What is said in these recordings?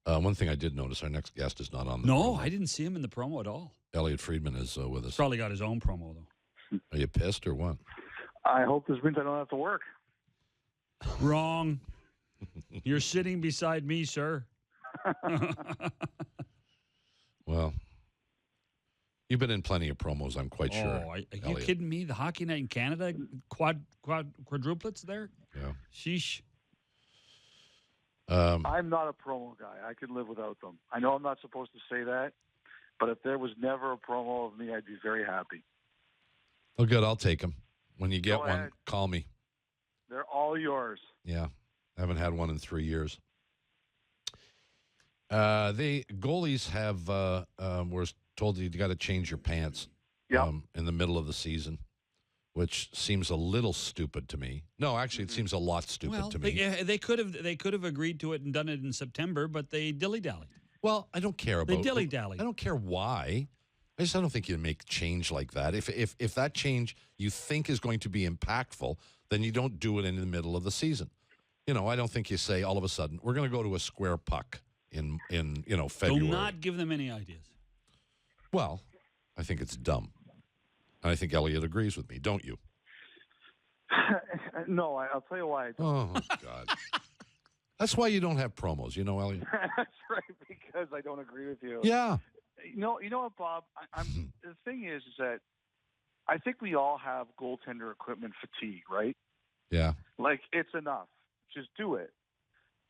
One thing I did notice, our next guest is not on the No, promo. I didn't see him in the promo at all. Elliotte Friedman is with us. Probably got his own promo, though. Are you pissed or what? I hope this means I don't have to work. Wrong. You're sitting beside me, sir. Well, you've been in plenty of promos, I'm quite sure. Are you Elliotte. kidding me? The Hockey Night in Canada, quadruplets there? Yeah. Sheesh. I'm not a promo guy. I could live without them. I know I'm not supposed to say that, but if there was never a promo of me, I'd be very happy. Oh, good. I'll take them. When you get Go one, ahead. call me. They're all yours. Yeah. I haven't had one in 3 years. The goalies have were told you got to change your pants in the middle of the season, which seems a little stupid to me. No, actually, it seems a lot stupid to me. They could have agreed to it and done it in September, but they dilly-dallied. Well, I don't care about They dilly-dallied. I don't care why. I don't think you make change like that. If that change you think is going to be impactful, then you don't do it in the middle of the season. I don't think you say all of a sudden we're going to go to a square puck in February. Do not give them any ideas. Well, I think it's dumb. And I think Elliotte agrees with me, don't you? No, I'll tell you why I Oh, don't. God. That's why you don't have promos, Elliotte? That's right, because I don't agree with you. Yeah. You know what, Bob? The thing is that I think we all have goaltender equipment fatigue, right? Yeah. Like, it's enough. Just do it.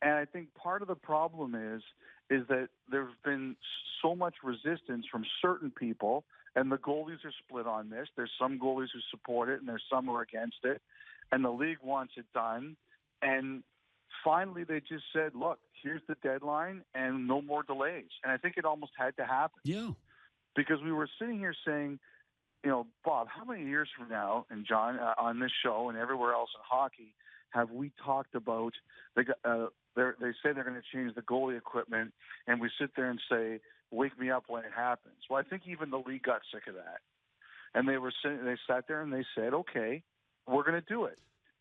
And I think part of the problem is that there's been so much resistance from certain people, and the goalies are split on this. There's some goalies who support it, and there's some who are against it. And the league wants it done. And finally, they just said, look, here's the deadline, and no more delays. And I think it almost had to happen. Yeah. Because we were sitting here saying, Bob, how many years from now, and John, on this show and everywhere else in hockey, have we talked about they say they're going to change the goalie equipment, and we sit there and say, wake me up when it happens. Well, I think even the league got sick of that. And they sat there and they said, okay, we're going to do it.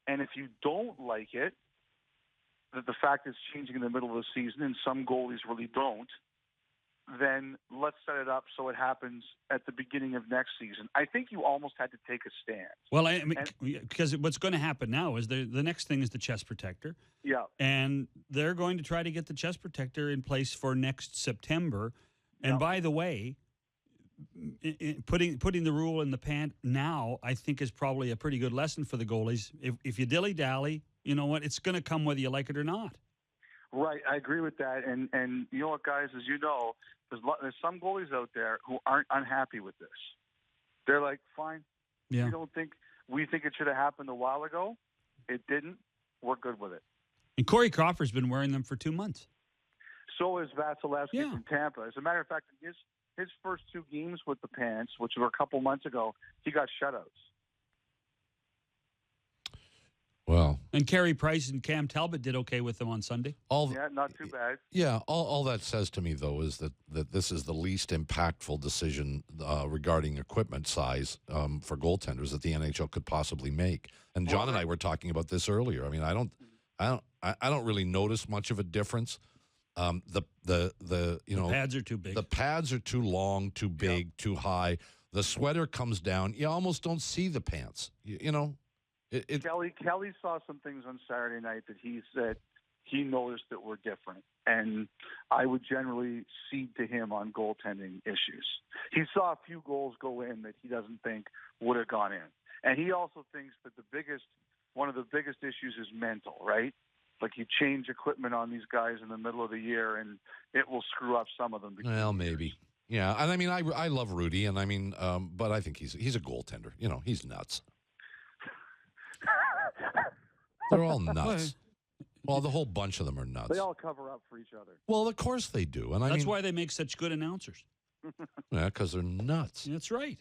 And if you don't like it, that the fact it's changing in the middle of the season and some goalies really don't, then let's set it up so it happens at the beginning of next season. I think you almost had to take a stand. Well, because what's going to happen now is the next thing is the chest protector. Yeah. And they're going to try to get the chest protector in place for next September. And by the way, putting the rule in the pant now, I think is probably a pretty good lesson for the goalies. If you dilly-dally, you know what? It's going to come whether you like it or not. Right, I agree with that. And you know what, guys, as you know, there's some goalies out there who aren't unhappy with this. They're like, fine. Yeah. We think it should have happened a while ago. It didn't. We're good with it. And Corey Crawford's been wearing them for 2 months. So is Vasilevsky from Tampa. As a matter of fact, in his first 2 games with the Pants, which were a couple months ago, he got shutouts. Well, and Carey Price and Cam Talbot did okay with them on Sunday. Not too bad. Yeah, all that says to me, though, is that this is the least impactful decision regarding equipment size for goaltenders that the NHL could possibly make. And John and I were talking about this earlier. I mean, I don't really notice much of a difference. The pads are too big. The pads are too long, too big, too high. The sweater comes down. You almost don't see the pants. Kelly saw some things on Saturday night that he said he noticed that were different, and I would generally cede to him on goaltending issues. He saw a few goals go in that he doesn't think would have gone in, and he also thinks that one of the biggest issues is mental, right? Like you change equipment on these guys in the middle of the year, and it will screw up some of them. Well, maybe. Yeah, and I mean, I love Rudy, and I mean, but I think he's a goaltender. He's nuts. They're all nuts. Well, the whole bunch of them are nuts. They all cover up for each other. Well, of course they do. And that's why they make such good announcers. Yeah, because they're nuts. That's right.